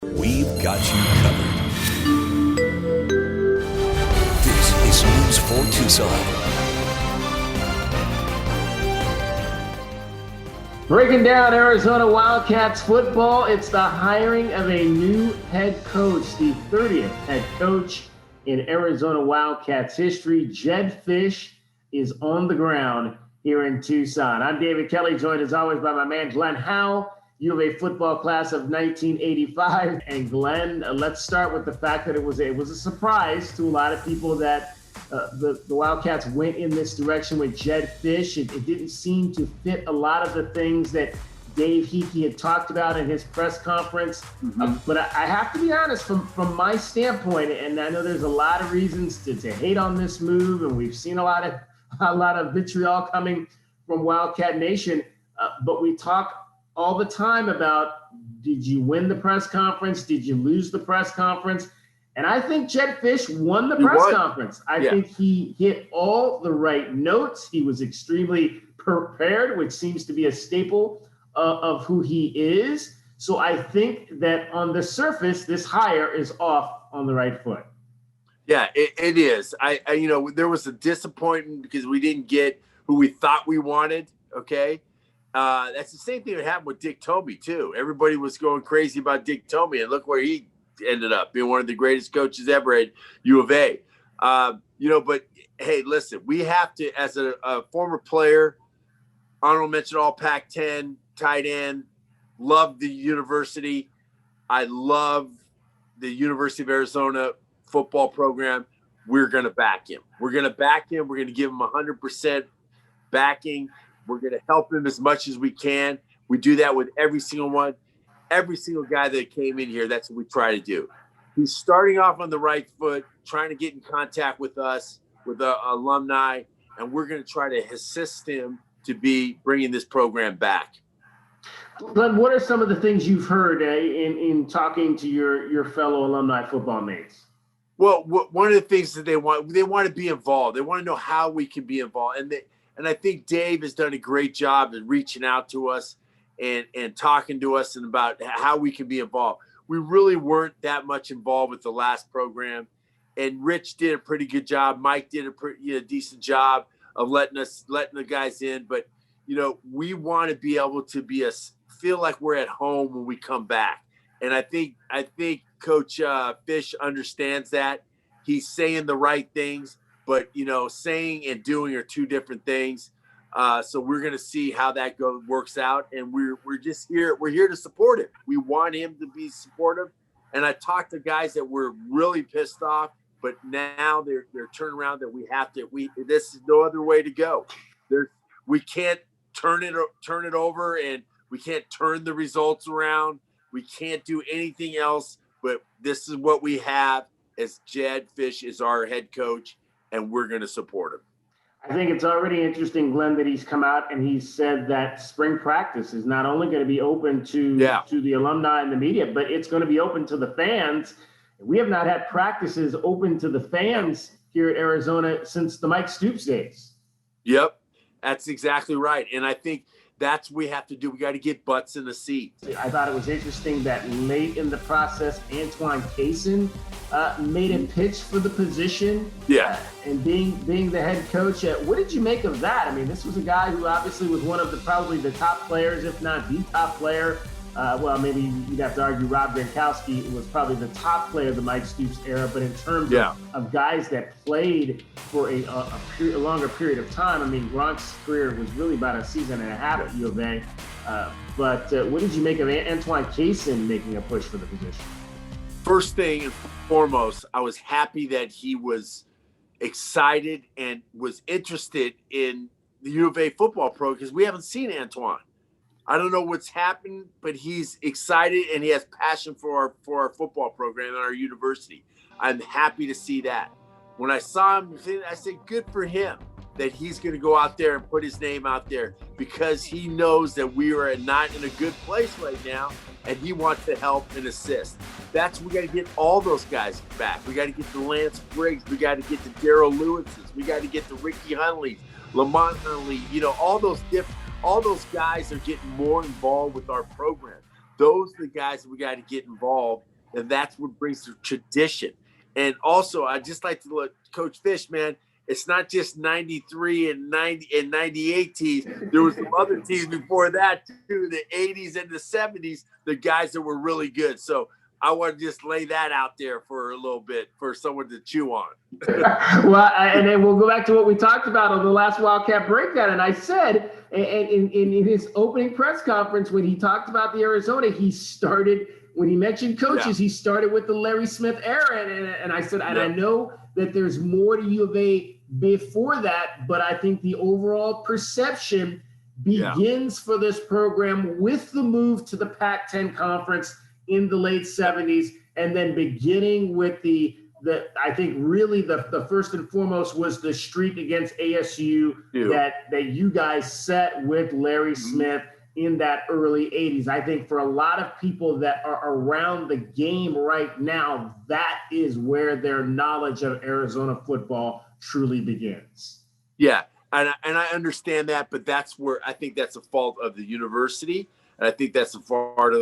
We've got you covered. This is News for Tucson. Breaking down Arizona Wildcats football, it's the hiring of a new head coach, the 30th head coach in Arizona Wildcats history. Jedd Fisch is on the ground here in Tucson. I'm David Kelly, joined as always by my man Glenn Howell, U of A football class of 1985. And Glenn, let's start with the fact that it was a surprise to a lot of people that the Wildcats went in this direction with Jedd Fisch. It didn't seem to fit a lot of the things that Dave Hickey had talked about in his press conference. But I have to be honest, from my standpoint, and I know there's a lot of reasons to hate on this move, and we've seen a lot of vitriol coming from Wildcat Nation. But we talk all the time about, did you win the press conference? Did you lose the press conference? And I think Jedd Fisch won the press conference. I think he hit all the right notes. He was extremely prepared, which seems to be a staple of who he is. So I think that on the surface, this hire is off on the right foot. Yeah, it is. I there was a disappointment because we didn't get who we thought we wanted. Okay. That's the same thing that happened with Dick Tomey too. Everybody was going crazy about Dick Tomey, and look where he ended up being one of the greatest coaches ever at U of A. But hey, listen, we have to, as a former player, honorable mention all Pac-10, tight end, love the university. I love the University of Arizona football program. We're going to back him. We're going to back him. We're going to give him 100% backing. We're going to help him as much as we can. We do that with every single one. Every single guy that came in here, that's what we try to do. He's starting off on the right foot, trying to get in contact with us, with the alumni, and we're going to try to assist him to be bringing this program back. Glenn, what are some of the things you've heard in talking to your fellow alumni football mates? Well, one of the things that they want to be involved. They want to know how we can be involved. And I think Dave has done a great job in reaching out to us and talking to us and about how we can be involved. We really weren't that much involved with the last program, and Rich did a pretty good job. Mike did a pretty decent job of letting the guys in. But we want to be able to feel like we're at home when we come back. And I think Coach Fisch understands that. He's saying the right things, but saying and doing are two different things. So we're going to see how that works out, and we're just here. We're here to support him. We want him to be supportive. And I talked to guys that were really pissed off, but now they're turning around that we have to. This is no other way to go. We can't turn it over, and we can't turn the results around. We can't do anything else. But this is what we have. As Jedd Fisch is our head coach, and we're going to support him. I think it's already interesting, Glenn, that he's come out and he said that spring practice is not only going to be open to the alumni and the media, but it's going to be open to the fans. We have not had practices open to the fans here at Arizona since the Mike Stoops days. Yep, that's exactly right. And I think that's what we have to do. We got to get butts in the seats. I thought it was interesting that late in the process, Antoine Cason made a pitch for the position. Yeah. And being the head coach. What did you make of that? I mean, this was a guy who obviously was one of probably the top players, if not the top player. Maybe you'd have to argue Rob Gronkowski was probably the top player of the Mike Stoops era. But in terms of guys that played for a longer period of time, I mean, Gronk's career was really about a season and a half at U of A. But what did you make of Antoine Cason making a push for the position? First thing and foremost, I was happy that he was excited and was interested in the U of A football program because we haven't seen Antoine. I don't know what's happened, but he's excited and he has passion for our football program and our university. I'm happy to see that. When I saw him, I said, good for him that he's going to go out there and put his name out there because he knows that we are not in a good place right now and he wants to help and assist. We got to get all those guys back. We got to get the Lance Briggs. We got to get the Darrell Lewis's. We got to get the Ricky Hunleys, Lamont Hunley, all those guys are getting more involved with our program. Those are the guys that we got to get involved, and that's what brings the tradition. And also, I just like to look, Coach Fisch, man. It's not just 93 and 90 and 98 teams. There was some other teams before that too, the 80s and the 70s, the guys that were really good. So I want to just lay that out there for a little bit for someone to chew on. Well, and then we'll go back to what we talked about on the last Wildcat Breakdown. And I said in his opening press conference, when he talked about the Arizona, he started, when he mentioned coaches, he started with the Larry Smith era. And I said, and I know that there's more to U of A before that, but I think the overall perception begins for this program with the move to the Pac-10 conference in the late 70s, and then beginning with the I think really the first and foremost was the streak against ASU that you guys set with Larry Smith in that early 80s. I think for a lot of people that are around the game right now, that is where their knowledge of Arizona football truly begins. Yeah, and I understand that, but that's where I think that's a fault of the university, and I think that's a fault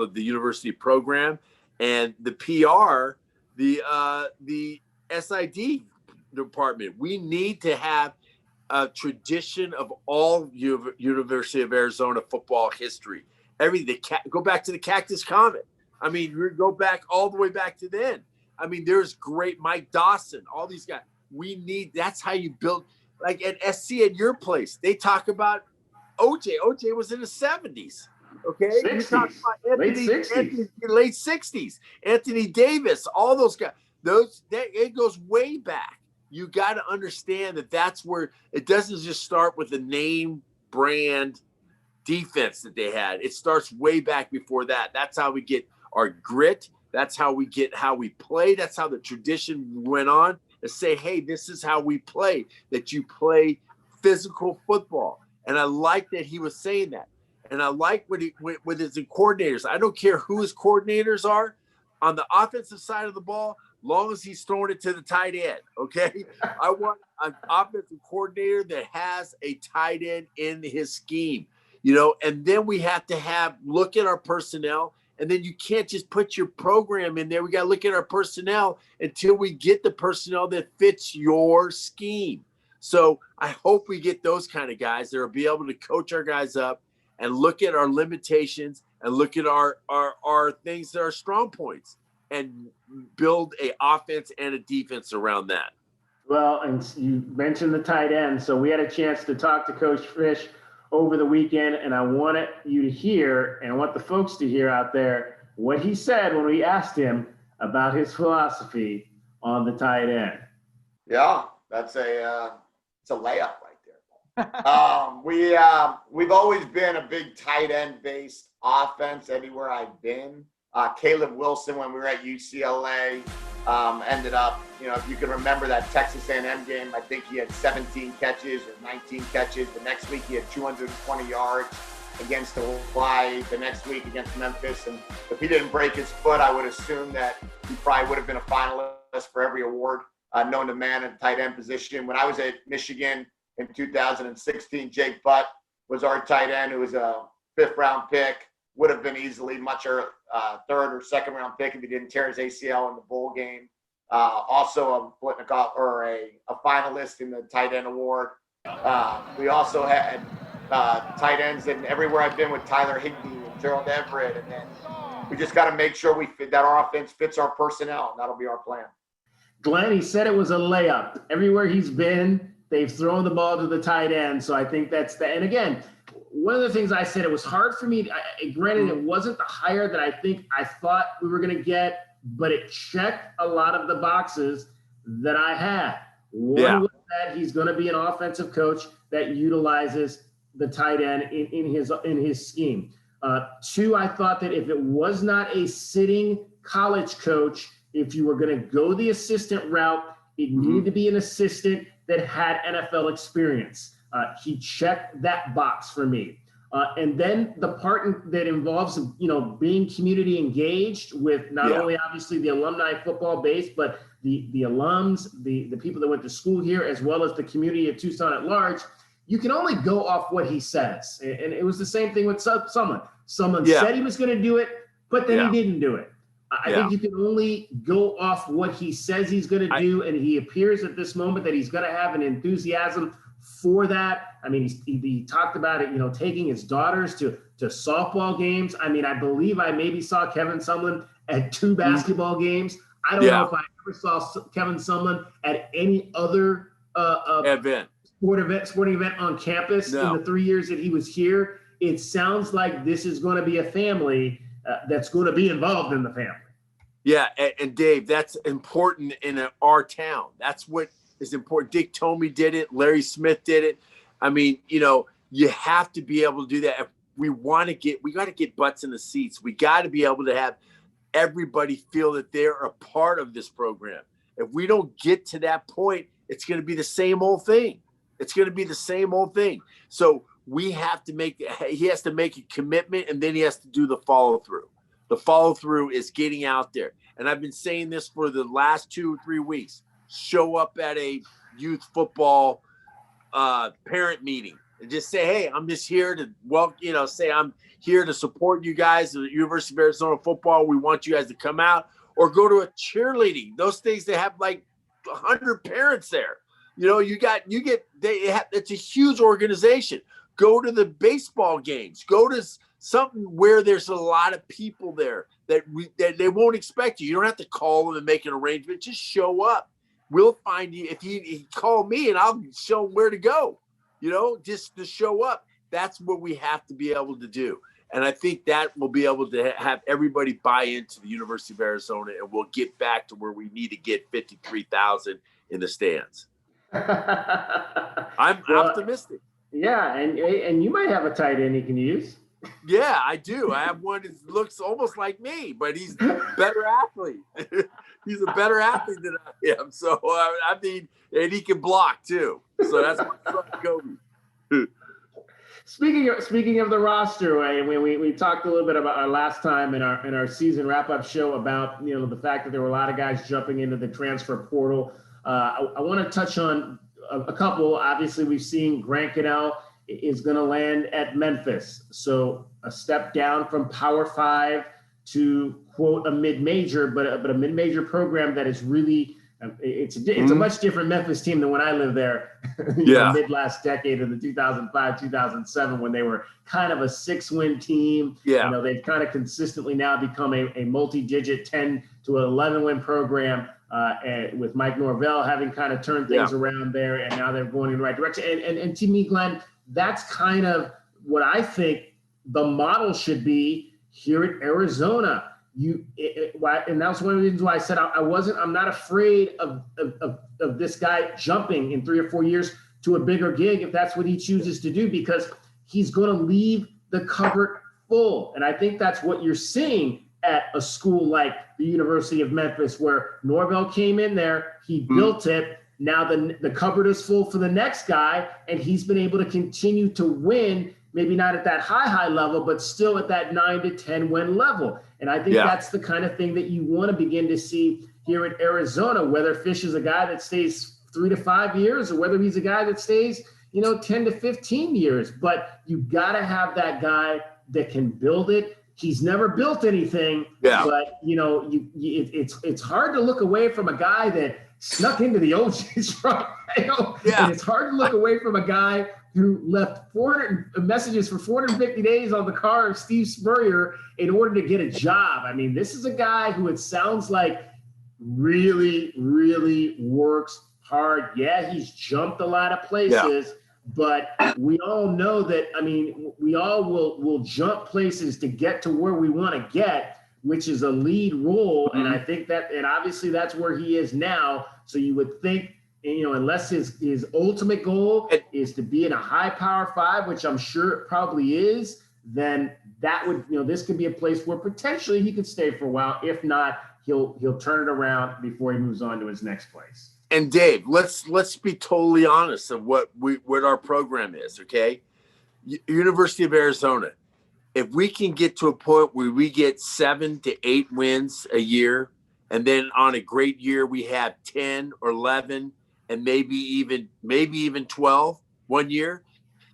of the university program and the PR, the SID department. We need to have a tradition of all University of Arizona football history. Go back to the Cactus Comet. I mean, go back all the way back to then. I mean, there's great Mike Dawson, all these guys. That's how you build, like at SC at your place. They talk about OJ. OJ was in the 70s. Okay. 60s. You talk about late 60s. Late 60s. Anthony Davis, all those guys. It goes way back. You got to understand that that's where it doesn't just start with the name brand defense that they had. It starts way back before that. That's how we get our grit. That's how we get how we play. That's how the tradition went on. To say, hey, this is how we play, that you play physical football. And I like that he was saying that. And I like with his coordinators. I don't care who his coordinators are on the offensive side of the ball, long as he's throwing it to the tight end, okay? I want an offensive coordinator that has a tight end in his scheme, and then we have to look at our personnel. And then you can't just put your program in there. We got to look at our personnel until we get the personnel that fits your scheme. So I hope we get those kind of guys that will be able to coach our guys up and look at our limitations and look at our things that are strong points and build a offense and a defense around that. Well, and you mentioned the tight end. So we had a chance to talk to Coach Fisch over the weekend, and I wanted you to hear, and I want the folks to hear out there, what he said when we asked him about his philosophy on the tight end. Yeah, it's a layup right there. We've always been a big tight end based offense everywhere I've been. Caleb Wilson, when we were at UCLA, ended up, if you can remember that Texas A&M game, I think he had 17 catches or 19 catches. The next week he had 220 yards against Hawaii. The next week against Memphis. And if he didn't break his foot, I would assume that he probably would have been a finalist for every award known to man in tight end position. When I was at Michigan in 2016, Jake Butt was our tight end, who was a 5th round pick. Would have been easily much third or second round pick if he didn't tear his ACL in the bowl game. Also a finalist in the tight end award. We also had tight ends, and everywhere I've been with Tyler Higbee and Gerald Everett, and then we just got to make sure that our offense fits our personnel, and that'll be our plan. Glenn, he said it was a layup. Everywhere he's been, they've thrown the ball to the tight end. So I think that's and again, one of the things I said, it was hard for me. Granted, it wasn't the hire that I thought we were going to get, but it checked a lot of the boxes that I had. One was that he's going to be an offensive coach that utilizes the tight end in his scheme. 2, I thought that if it was not a sitting college coach, if you were going to go the assistant route, it needed to be an assistant that had NFL experience. He checked that box for me. And then the part that involves, being community engaged with not only obviously the alumni football base, but the alums, the people that went to school here, as well as the community of Tucson at large. You can only go off what he says. And it was the same thing with someone. Someone said he was going to do it, but then he didn't do it. I think you can only go off what he says he's going to do, and he appears at this moment that he's going to have an enthusiasm for that. I mean, he talked about it, taking his daughters to softball games. I mean, I believe I maybe saw Kevin Sumlin at 2 basketball games. I don't know if I ever saw Kevin Sumlin at any other sporting event on campus in the 3 years that he was here. It sounds like this is going to be a family that's going to be involved in the family. Yeah, and Dave, that's important in our town. That's what is important. Dick Tomey did it. Larry Smith did it. I mean, you have to be able to do that. If we got to get butts in the seats. We got to be able to have everybody feel that they're a part of this program. If we don't get to that point, it's going to be the same old thing. So he has to make a commitment, and then he has to do the follow through. The follow through is getting out there. And I've been saying this for the last 2 or 3 weeks. Show up at a youth football parent meeting and just say, hey, I'm just here to say I'm here to support you guys at the University of Arizona football. We want you guys to come out, or go to a cheerleading. Those things, they have like 100 parents there. It's a huge organization. Go to the baseball games. Go to something where there's a lot of people there that they won't expect you. You don't have to call them and make an arrangement. Just show up. We'll find you. If he call me, and I'll show him where to go, just to show up. That's what we have to be able to do. And I think that will be able to have everybody buy into the University of Arizona, and we'll get back to where we need to get 53,000 in the stands. I'm optimistic. Yeah, and you might have a tight end he can use. Yeah, I do. I have one that looks almost like me, but he's a better athlete. He's a better athlete than I am. So, and he can block too. So that's my son, Kobe. Speaking of the roster, we talked a little bit about our last time in our season wrap-up show about the fact that there were a lot of guys jumping into the transfer portal. I want to touch on a couple. Obviously, we've seen Grant Gunnell is going to land at Memphis. So a step down from Power 5 to, quote, a mid-major, but a mid-major program that is really it's a much different Memphis team than when I lived there mid last decade in the 2005-2007 when they were kind of a 6-win team. Yeah. They've kind of consistently now become a multi-digit 10 to 11-win program. And with Mike Norvell having kind of turned things around there, and now they're going in the right direction. And to me, Glenn, that's kind of what I think the model should be here at Arizona. And that was one of the reasons why I said I'm not afraid of this guy jumping in 3 or 4 years to a bigger gig if that's what he chooses to do, because he's going to leave the cupboard full. And I think that's what you're seeing at a school like the University of Memphis, where Norvell came in there, he built it. Now the cupboard is full for the next guy, and he's been able to continue to win, maybe not at that high level, but still at that 9 to 10 win level. And I think that's the kind of thing that you want to begin to see here at Arizona, whether Fisch is a guy that stays 3 to 5 years or whether he's a guy that stays, 10 to 15 years. But you got to have that guy that can build it. He's never built anything, but it's hard to look away from a guy that snuck into the OGs, right? And it's hard to look away from a guy who left 400 messages for 450 days on the car of Steve Spurrier in order to get a job. I mean, this is a guy who, it sounds like, really, really works hard. Yeah, he's jumped a lot of places, but we all know that, we all will jump places to get to where we want to get, which is a lead role. And I think that, and obviously that's where he is now. So you would think, unless his ultimate goal is to be in a high Power 5, which I'm sure it probably is, then that would, this could be a place where potentially he could stay for a while. If not, he'll turn it around before he moves on to his next place. And Dave, let's be totally honest of what our program is, okay? University of Arizona, if we can get to a point where we get 7 to 8 wins a year, and then on a great year we have 10 or 11 and maybe even 12 one year,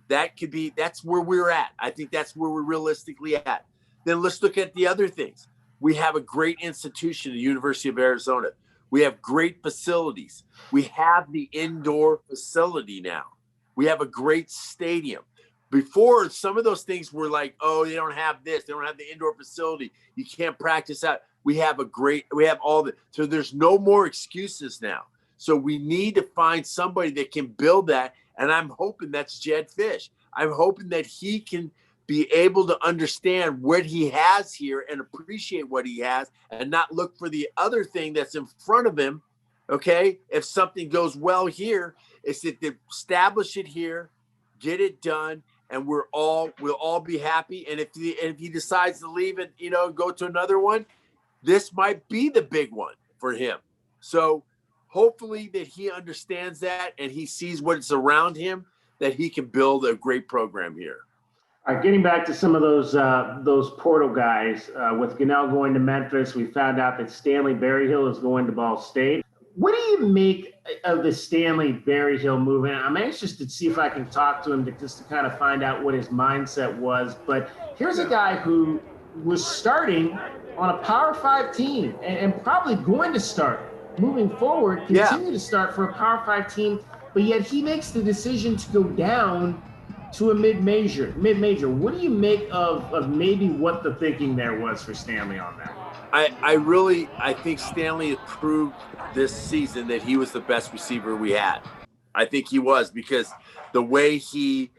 that's where we're at. I think that's where we're realistically at. then let's look at the other things. We have a great institution, the University of Arizona. We have great facilities. We have the indoor facility now. We have a great stadium. Before, some of those things were like, oh, they don't have this. They don't have the indoor facility. You can't practice out. We have all the, so there's no more excuses now. So we need to find somebody that can build that. And I'm hoping that's Jedd Fisch. I'm hoping that he can be able to understand what he has here and appreciate what he has and not look for the other thing that's in front of him. Okay. If something goes well here, it's that they establish it here, get it done, and we'll all be happy. And if he decides to leave it, go to another one, this might be the big one for him. So hopefully that he understands that and he sees what's around him, that he can build a great program here. All right, getting back to some of those portal guys, with Gunnell going to Memphis, we found out that Stanley Berryhill is going to Ball State. What do you make of the Stanley Berryhill movement? I'm anxious to see if I can talk to him just to kind of find out what his mindset was. But here's a guy who was starting on a Power 5 team and probably going to start moving forward, continue to start for a Power 5 team, but yet he makes the decision to go down to a mid-major. What do you make of maybe what the thinking there was for Stanley on that? I think Stanley has proved this season that he was the best receiver we had. I think he was, because the way he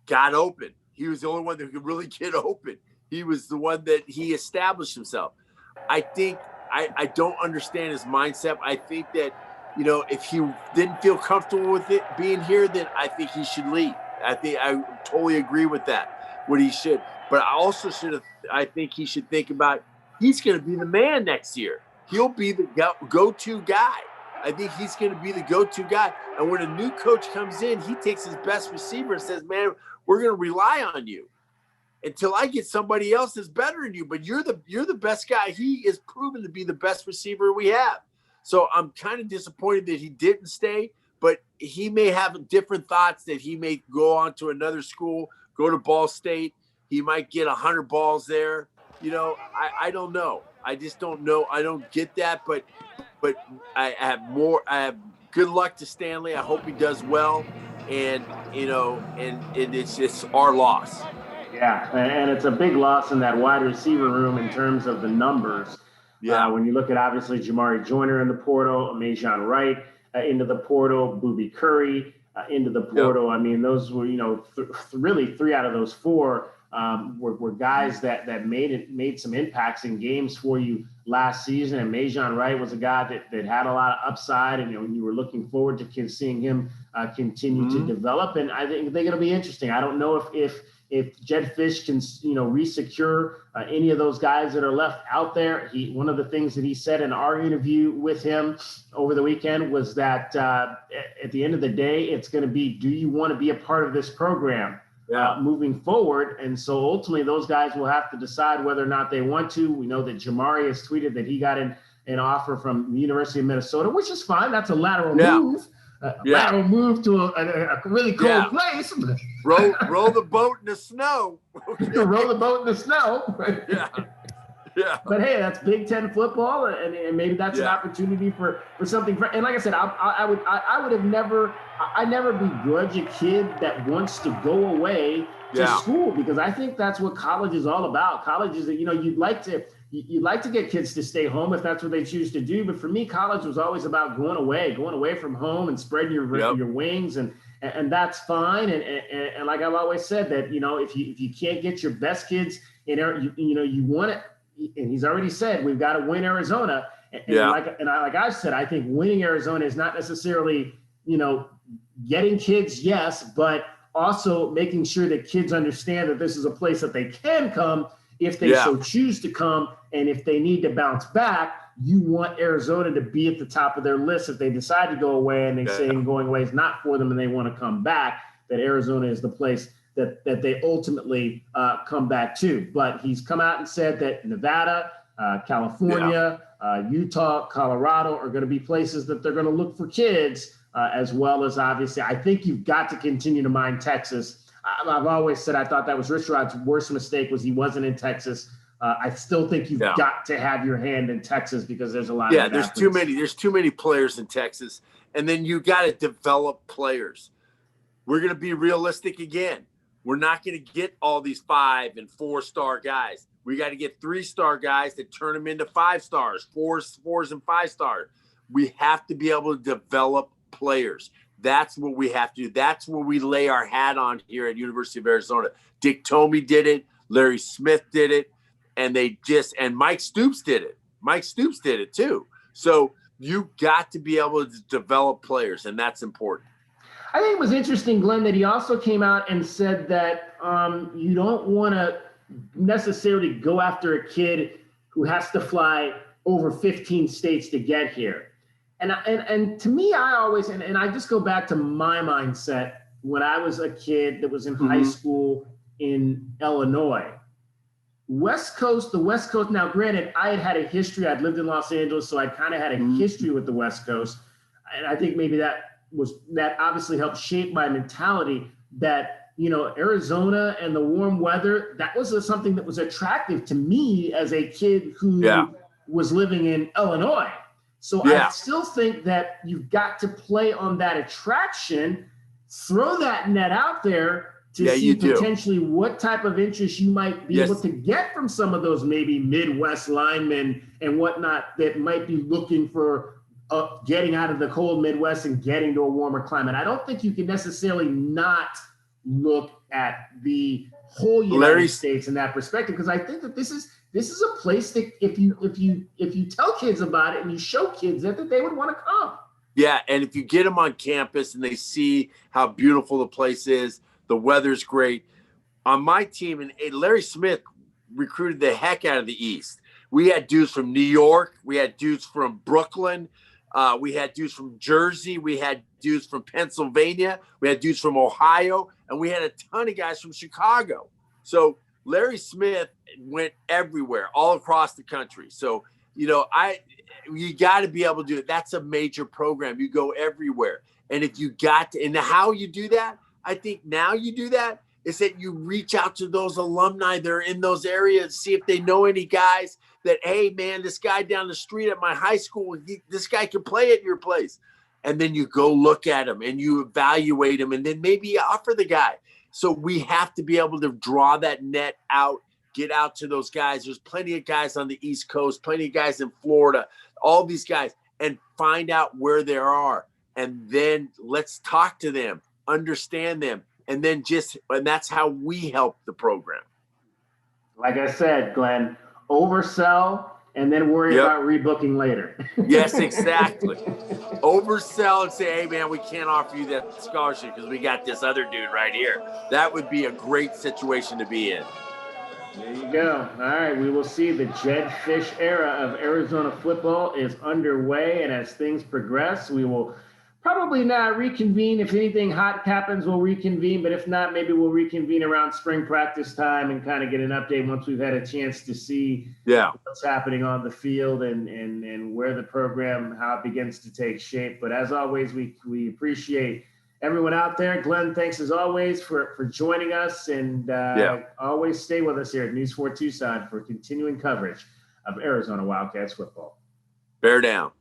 got open, he was the only one that could really get open. He was the one that he established himself. I think I don't understand his mindset. I think that, if he didn't feel comfortable with it being here, then I think he should leave. I totally agree with that, what he should. But I think he should think about, he's going to be the man next year. He'll be the go-to guy. I think he's going to be the go-to guy. And when a new coach comes in, he takes his best receiver and says, man, we're going to rely on you until I get somebody else that's better than you. But you're the best guy. He is proven to be the best receiver we have. So I'm kind of disappointed that he didn't stay, but he may have different thoughts, that he may go on to another school, go to Ball State. He might get 100 balls there. I don't know. I just don't know. I don't get that, but I have good luck to Stanley. I hope he does well. And it's our loss. Yeah. And it's a big loss in that wide receiver room in terms of the numbers. Yeah. When you look at, obviously, Jamari Joyner in the portal, Amazian Wright into the portal, Booby Curry into the portal. Yep. I mean, those were, really 3 out of those 4 were guys that made some impacts in games for you last season. And Amazian Wright was a guy that had a lot of upside, and you were looking forward to seeing him continue to develop. And I think they're going to be interesting. I don't know if Jedd Fisch can resecure any of those guys that are left out there. One of the things that he said in our interview with him over the weekend was that at the end of the day, it's going to be, do you want to be a part of this program moving forward? And so ultimately those guys will have to decide whether or not they want to. We know that Jamari has tweeted that he got an offer from the University of Minnesota, which is fine. That's a lateral move. Lateral move to a really cold place. Roll the boat in the snow. Roll the boat in the snow. Yeah. But hey, that's Big Ten football, and maybe that's an opportunity for something. And like I said, I never begrudge a kid that wants to go away to school, because I think that's what college is all about. College is that you'd like to get kids to stay home if that's what they choose to do. But for me, college was always about going away from home and spreading your wings, and that's fine. And like I've always said, that if you can't get your best kids in there, you want it. And he's already said we've got to win Arizona. Like I've said, I think winning Arizona is not necessarily getting kids, yes, but also making sure that kids understand that this is a place that they can come if they so choose to come. And if they need to bounce back, you want Arizona to be at the top of their list. If they decide to go away and they say going away is not for them and they want to come back, that Arizona is the place that they ultimately come back to. But he's come out and said that Nevada, California, Utah, Colorado are going to be places that they're going to look for kids, as well as, obviously, I think you've got to continue to mine Texas. I've always said I thought that was Rich Rod's worst mistake, was he wasn't in Texas I still think you've got to have your hand in Texas because there's a lot of there's too many. There's too many players in Texas, and then you got to develop players. We're going to be realistic again. We're not going to get all these 5 and 4-star guys. We got to get 3-star guys that turn them into 5 stars, 4s and 5 stars. We have to be able to develop players. That's what we have to do. That's where we lay our hat on here at University of Arizona. Dick Tomey did it. Larry Smith did it. And Mike Stoops did it. Mike Stoops did it too. So you got to be able to develop players, and that's important. I think it was interesting, Glenn, that he also came out and said that you don't want to necessarily go after a kid who has to fly over 15 states to get here. And to me, I always, and I just go back to my mindset when I was a kid that was in high school in Illinois. The West Coast, now granted, I had a history. I'd lived in Los Angeles, so I kind of had a history with the West Coast. And I think maybe that obviously helped shape my mentality that, Arizona and the warm weather, that was something that was attractive to me as a kid who was living in Illinois. So I still think that you've got to play on that attraction, throw that net out there to see potentially what type of interest you might be able to get from some of those maybe Midwest linemen and whatnot that might be looking for getting out of the cold Midwest and getting to a warmer climate. I don't think you can necessarily not look at the whole United States in that perspective, because I think that this is a place that if you tell kids about it and you show kids that they would want to come. Yeah, and if you get them on campus and they see how beautiful the place is, the weather's great. On my team, and Larry Smith recruited the heck out of the East. We had dudes from New York. We had dudes from Brooklyn. We had dudes from Jersey. We had dudes from Pennsylvania. We had dudes from Ohio. And we had a ton of guys from Chicago. So Larry Smith went everywhere, all across the country. So, you got to be able to do it. That's a major program. You go everywhere. And if you got to, and how you do that, I think now you do that is that you reach out to those alumni that are in those areas, see if they know any guys that, hey, man, this guy down the street at my high school, this guy can play at your place. And then you go look at him and you evaluate him and then maybe you offer the guy. So we have to be able to draw that net out, get out to those guys. There's plenty of guys on the East Coast, plenty of guys in Florida, all these guys, and find out where they are. And then let's talk to them, understand them, and then and that's how we help the program. Like I said, Glenn, oversell and then worry about rebooking later. Yes, exactly. Oversell and say, hey, man, we can't offer you that scholarship because we got this other dude right here. That would be a great situation to be in. There you go. All right, we will see the Jedd Fisch era of Arizona football is underway, and as things progress, we will probably not reconvene. If anything hot happens, we'll reconvene. But if not, maybe we'll reconvene around spring practice time and kind of get an update once we've had a chance to see what's happening on the field and where the program, how it begins to take shape. But as always, we appreciate everyone out there. Glenn, thanks as always for joining us. And always stay with us here at News 4 Tucson for continuing coverage of Arizona Wildcats football. Bear down.